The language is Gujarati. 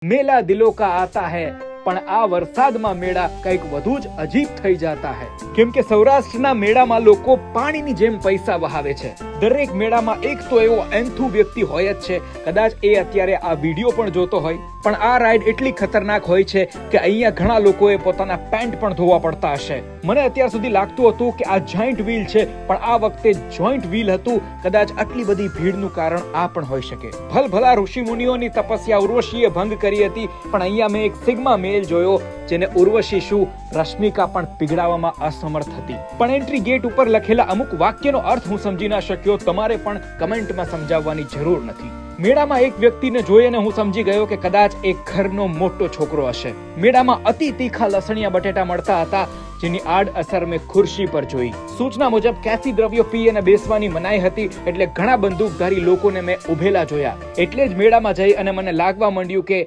मेला दिलों का आता है, પણ આ વરસાદમાં મેળા કંઈક વધુ જ અજીબ થઈ જતા હે, કેમ કે સૌરાષ્ટ્રના મેળામાં લોકો પાણીની જેમ પૈસા વહાવે છે. દરેક મેળામાં એક તો એવો એન્થુ વ્યક્તિ હોય જ છે, કદાચ એ અત્યારે આ વિડીયો પણ જોતો હોય. પણ આ રાઈડ એટલી ખતરનાક હોય છે કે અહીંયા ઘણા લોકોએ પોતાના પેન્ટ પણ ધોવા પડતા હશે. મને અત્યાર સુધી લાગતું હતું કે આ જોઈન્ટ વ્હીલ છે, પણ આ વખતે જોઈન્ટ વ્હીલ હતું. કદાચ આટલી બધી ભીડનું કારણ આ પણ હોઈ શકે. ભલભલા ઋષિ મુનિઓની તપસ્યા ઉર્વશીએ ભંગ કરી હતી, પણ અહીંયા મેં એક સિગ્મા મેલ જોયો જેને ઉર્વશી શું રશ્મિકા પણ પીગળાવવામાં અસમર્થ હતી. પણ એન્ટ્રી ગેટ ઉપર લખેલા અમુક વાક્યનો અર્થ હું સમજી ના શક્યો. તમારે પણ કમેન્ટમાં સમજાવવાની જરૂર નથી. મેળામાં એક વ્યક્તિને જોઈને હું સમજી ગયો કે કદાચ એક ઘરનો મોટો છોકરો હશે. મેળામાં અતિ તીખા લસણિયા બટેટા મળતા હતા, જેની આડ અસર મેં ખુરશી પર જોઈ. સૂચના મુજબ કેફી દ્રવ્યો પી અને બેસવાની મનાઈ હતી, એટલે ઘણા બંદૂકધારી લોકોને મેં ઉભેલા જોયા. એટલે જ મેળામાં જઈ અને મને લાગવા માંડ્યું કે